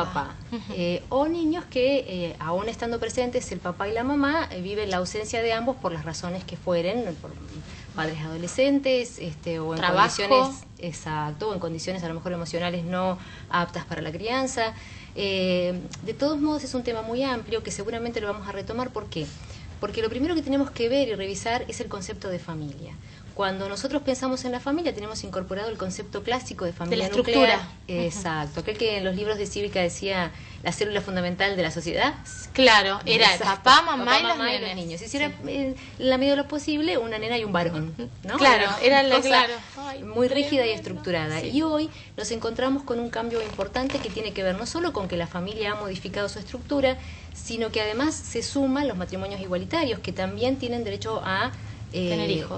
papá. O niños que, aún estando presentes el papá y la mamá, viven la ausencia de ambos por las razones que fueren, por padres adolescentes, o en condiciones, exacto, o en condiciones a lo mejor emocionales no aptas para la crianza. De todos modos es un tema muy amplio que seguramente lo vamos a retomar. ¿Por qué? Porque lo primero que tenemos que ver y revisar es el concepto de familia. Cuando nosotros pensamos en la familia, tenemos incorporado el concepto clásico de familia nuclear. De la estructura. Exacto. Aquel que en los libros de cívica decía la célula fundamental de la sociedad. Claro, era el papá, mamá, y los niños. Si era, en la medida de lo posible, una nena y un varón, ¿no? Claro, era la cosa muy rígida y estructurada. Sí. Y hoy nos encontramos con un cambio importante que tiene que ver no solo con que la familia ha modificado su estructura, sino que además se suman los matrimonios igualitarios, que también tienen derecho a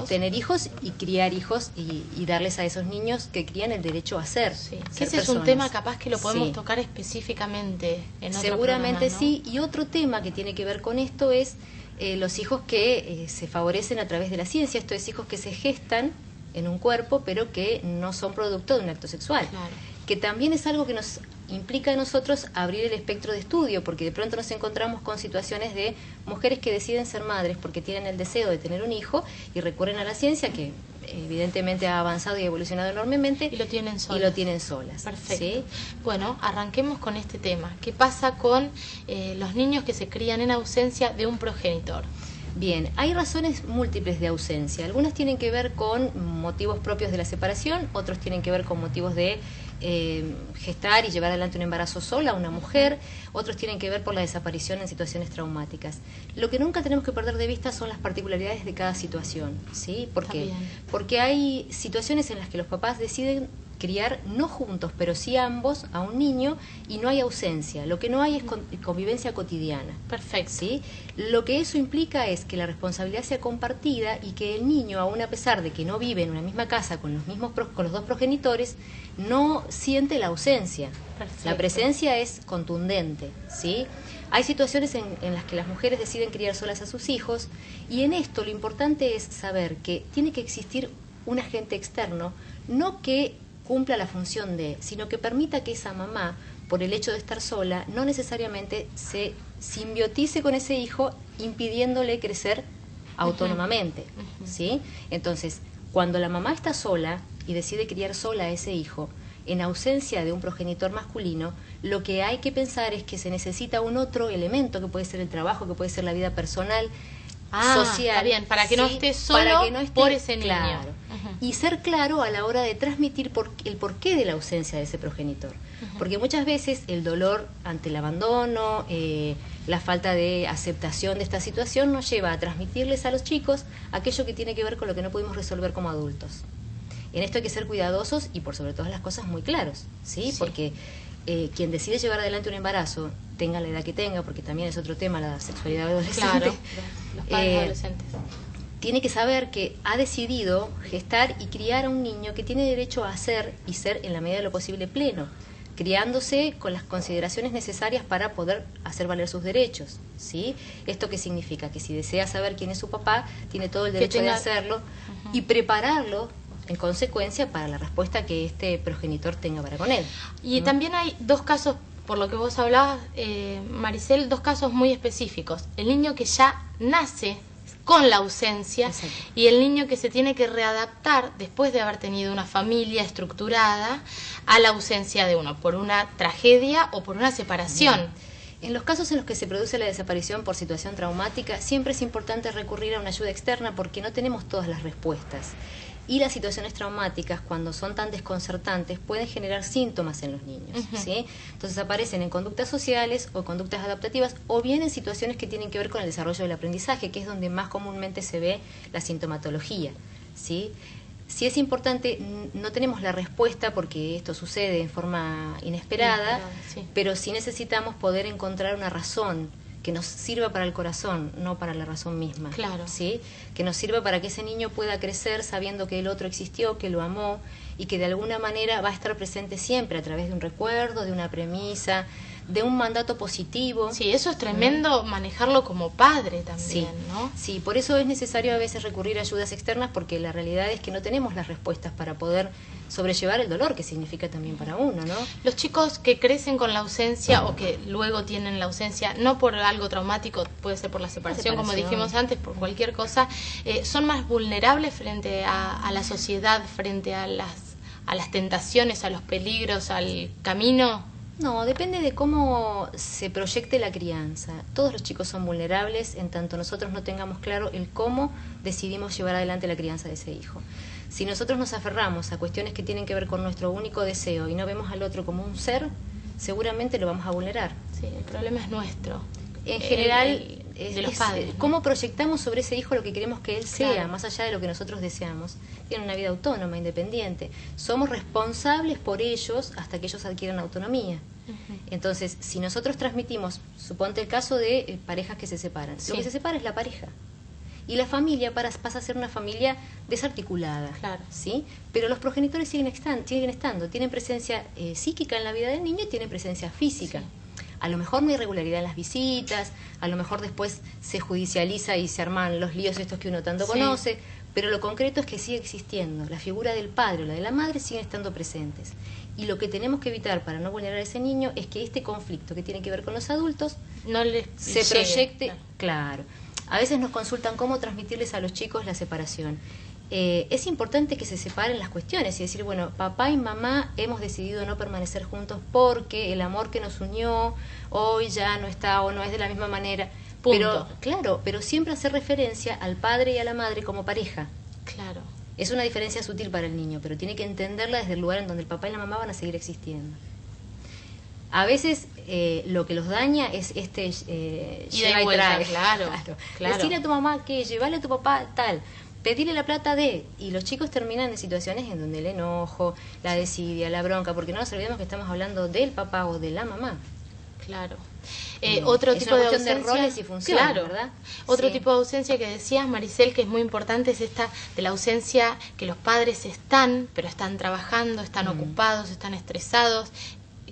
tener hijos y criar hijos y darles a esos niños que crían el derecho a ser. Sí. Que ese es un tema capaz que lo podemos tocar específicamente en otro seguramente programa, ¿no? Sí. Y otro tema que tiene que ver con esto es los hijos que se favorecen a través de la ciencia. Esto es, hijos que se gestan en un cuerpo pero que no son producto de un acto sexual. Claro. Que también es algo que nos implica a nosotros abrir el espectro de estudio, porque de pronto nos encontramos con situaciones de mujeres que deciden ser madres porque tienen el deseo de tener un hijo y recurren a la ciencia, que evidentemente ha avanzado y evolucionado enormemente, y lo tienen solas. Perfecto. ¿Sí? Bueno, arranquemos con este tema. ¿Qué pasa con los niños que se crían en ausencia de un progenitor? Bien, hay razones múltiples de ausencia. Algunas tienen que ver con motivos propios de la separación, otros tienen que ver con motivos de gestar y llevar adelante un embarazo sola, una mujer, otros tienen que ver por la desaparición en situaciones traumáticas. Lo que nunca tenemos que perder de vista son las particularidades de cada situación, ¿sí? ¿Por qué? Porque hay situaciones en las que los papás deciden criar no juntos, pero sí ambos a un niño y no hay ausencia. Lo que no hay es convivencia cotidiana. Perfecto. ¿Sí? Lo que eso implica es que la responsabilidad sea compartida y que el niño, aún a pesar de que no vive en una misma casa con los dos progenitores, no siente la ausencia. Perfecto. La presencia es contundente, ¿sí? Hay situaciones en las que las mujeres deciden criar solas a sus hijos, y en esto lo importante es saber que tiene que existir un agente externo, no que cumpla la función de, sino que permita que esa mamá, por el hecho de estar sola, no necesariamente se simbiotice con ese hijo, impidiéndole crecer autónomamente, ¿sí? Entonces, cuando la mamá está sola y decide criar sola a ese hijo, en ausencia de un progenitor masculino, lo que hay que pensar es que se necesita un otro elemento, que puede ser el trabajo, que puede ser la vida personal, social. Está bien, para que no esté solo por ese niño. Claro. Y ser claro a la hora de transmitir el porqué de la ausencia de ese progenitor. Porque muchas veces el dolor ante el abandono, la falta de aceptación de esta situación nos lleva a transmitirles a los chicos aquello que tiene que ver con lo que no pudimos resolver como adultos. En esto hay que ser cuidadosos y por sobre todas las cosas muy claros, ¿sí? Porque quien decide llevar adelante un embarazo, tenga la edad que tenga, porque también es otro tema la sexualidad adolescente. Claro, los padres adolescentes. Tiene que saber que ha decidido gestar y criar a un niño que tiene derecho a ser y ser en la medida de lo posible pleno, criándose con las consideraciones necesarias para poder hacer valer sus derechos, ¿sí? ¿Esto qué significa? Que si desea saber quién es su papá, tiene todo el derecho de hacerlo y prepararlo en consecuencia para la respuesta que este progenitor tenga para con él. Y también hay dos casos, por lo que vos hablabas, Maricel, dos casos muy específicos. El niño que ya nace con la ausencia. Exacto. Y el niño que se tiene que readaptar después de haber tenido una familia estructurada a la ausencia de uno, por una tragedia o por una separación. Bien. En los casos en los que se produce la desaparición por situación traumática, siempre es importante recurrir a una ayuda externa porque no tenemos todas las respuestas. Y las situaciones traumáticas, cuando son tan desconcertantes, pueden generar síntomas en los niños, ¿sí? Entonces aparecen en conductas sociales o conductas adaptativas, o bien en situaciones que tienen que ver con el desarrollo del aprendizaje, que es donde más comúnmente se ve la sintomatología, ¿sí? Sí es importante, no tenemos la respuesta porque esto sucede en forma inesperada, pero sí necesitamos poder encontrar una razón que nos sirva para el corazón, no para la razón misma. Claro. ¿Sí? Que nos sirva para que ese niño pueda crecer sabiendo que el otro existió, que lo amó y que de alguna manera va a estar presente siempre a través de un recuerdo, de una premisa, de un mandato positivo. Sí, eso es tremendo manejarlo como padre también, Sí, ¿no? sí, por eso es necesario a veces recurrir a ayudas externas, porque la realidad es que no tenemos las respuestas para poder sobrellevar el dolor que significa también para uno, ¿no? Los chicos que crecen con la ausencia o que luego tienen la ausencia, no por algo traumático, puede ser por la separación, como dijimos antes, por cualquier cosa, son más vulnerables frente a la sociedad, frente a las tentaciones, a los peligros, al camino. No, depende de cómo se proyecte la crianza. Todos los chicos son vulnerables en tanto nosotros no tengamos claro el cómo decidimos llevar adelante la crianza de ese hijo. Si nosotros nos aferramos a cuestiones que tienen que ver con nuestro único deseo y no vemos al otro como un ser, seguramente lo vamos a vulnerar. Sí, el problema es nuestro. En general, de los padres, ¿no? Cómo proyectamos sobre ese hijo lo que queremos que él sea, Claro. más allá de lo que nosotros deseamos. Tienen una vida autónoma, independiente. Somos responsables por ellos hasta que ellos adquieran autonomía. Entonces, si nosotros transmitimos, suponte el caso de parejas que se separan, Sí. lo que se separa es la pareja. Y la familia pasa a ser una familia desarticulada, Claro. ¿sí? Pero los progenitores siguen estando, tienen presencia psíquica en la vida del niño y tienen presencia física. Sí. A lo mejor no hay irregularidad en las visitas, a lo mejor después se judicializa y se arman los líos estos que uno tanto Sí. conoce, pero lo concreto es que sigue existiendo. La figura del padre o la de la madre siguen estando presentes. Y lo que tenemos que evitar para no vulnerar a ese niño es que este conflicto que tiene que ver con los adultos No les se llegue, proyecte. Claro. A veces nos consultan cómo transmitirles a los chicos la separación. Es importante que se separen las cuestiones y decir, bueno, papá y mamá hemos decidido no permanecer juntos porque el amor que nos unió hoy ya no está o no es de la misma manera. Punto. Pero, claro, pero siempre hacer referencia al padre y a la madre como pareja. Claro. Es una diferencia sutil para el niño, pero tiene que entenderla desde el lugar en donde el papá y la mamá van a seguir existiendo. A veces lo que los daña es lleva y vuelta, trae. claro. Decirle a tu mamá que llevarle a tu papá tal, pedirle la plata de, y los chicos terminan en situaciones en donde el enojo, la desidia, la bronca, porque no nos olvidemos que estamos hablando del papá o de la mamá. Claro. Otro es tipo una de cuestión ausencia, de roles y funciones, claro. ¿verdad? Otro Sí. tipo de ausencia que decías, Maricel, que es muy importante, es esta de la ausencia que los padres están, pero están trabajando, están ocupados, están estresados,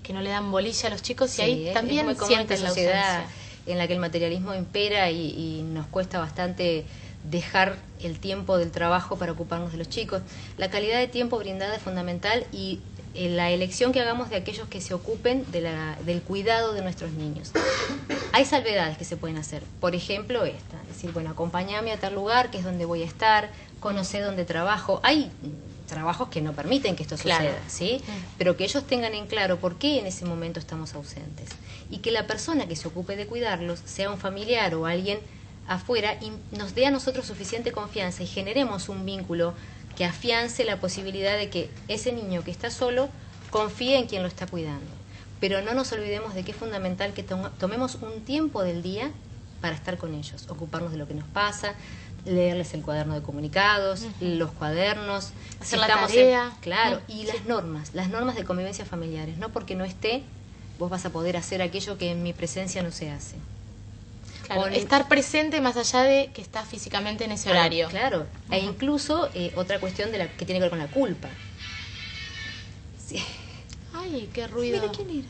que no le dan bolilla a los chicos, Sí, y ahí también muy común en sienten esta la sociedad ausencia. en la que el materialismo impera y nos cuesta bastante dejar el tiempo del trabajo para ocuparnos de los chicos. La calidad de tiempo brindada es fundamental y la elección que hagamos de aquellos que se ocupen del cuidado de nuestros niños. Hay salvedades que se pueden hacer. Por ejemplo, esta. Es decir, bueno, acompáñame a tal lugar, que es donde voy a estar, conocer dónde trabajo. Hay trabajos que no permiten que esto Claro. suceda, ¿sí? Pero que ellos tengan en claro por qué en ese momento estamos ausentes. Y que la persona que se ocupe de cuidarlos, sea un familiar o alguien afuera, y nos dé a nosotros suficiente confianza y generemos un vínculo que afiance la posibilidad de que ese niño que está solo confíe en quien lo está cuidando. Pero no nos olvidemos de que es fundamental que tomemos un tiempo del día para estar con ellos, ocuparnos de lo que nos pasa, leerles el cuaderno de comunicados, los cuadernos, Hacer la tarea. claro, y las normas de convivencia familiares. No porque no esté, vos vas a poder hacer aquello que en mi presencia no se hace. Claro, estar presente más allá de que está físicamente en ese horario. Claro, e incluso otra cuestión que tiene que ver con la culpa. Sí. Ay, qué ruido. Mira quién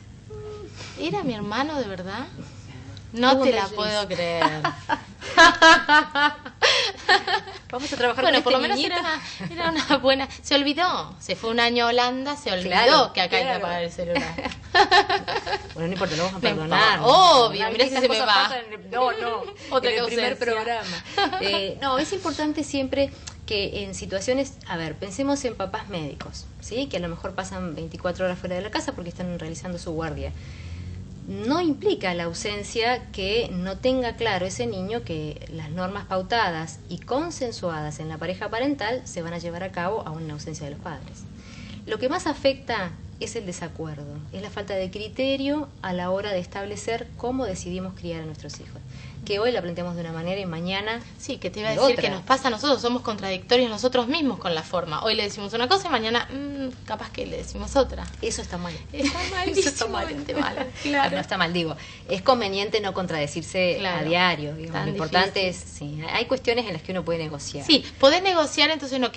era. ¿Era mi hermano de verdad? No Tuvo te la mellizo. puedo creer. Vamos a trabajar Bueno, con por lo este menos niñito. era una buena... Se olvidó. Se fue un año a Holanda, se olvidó Claro, que acá hay que claro. apagar el celular. Bueno, no importa, lo vamos a No perdonar. importa. Obvio, No, mirá si estas se me cosas va. pasan No, Otra en el primer ausencia. programa. No, es importante siempre que en situaciones, a ver, pensemos en papás médicos, ¿sí? Que a lo mejor pasan 24 horas fuera de la casa porque están realizando su guardia. No implica la ausencia que no tenga claro ese niño que las normas pautadas y consensuadas en la pareja parental se van a llevar a cabo aún en ausencia de los padres. Lo que más afecta es el desacuerdo, es la falta de criterio a la hora de establecer cómo decidimos criar a nuestros hijos. Que hoy la planteamos de una manera y mañana Sí, que te iba a de decir otra. que nos pasa a nosotros, somos contradictorios nosotros mismos con la forma. Hoy le decimos una cosa y mañana capaz que le decimos otra. Eso está mal. Está Eso está mal. malísimamente mal. No está mal, digo. Es conveniente no contradecirse Claro. a diario. Digamos. Tan Lo importante difícil. es, sí, hay cuestiones en las que uno puede negociar. Sí, podés negociar, entonces no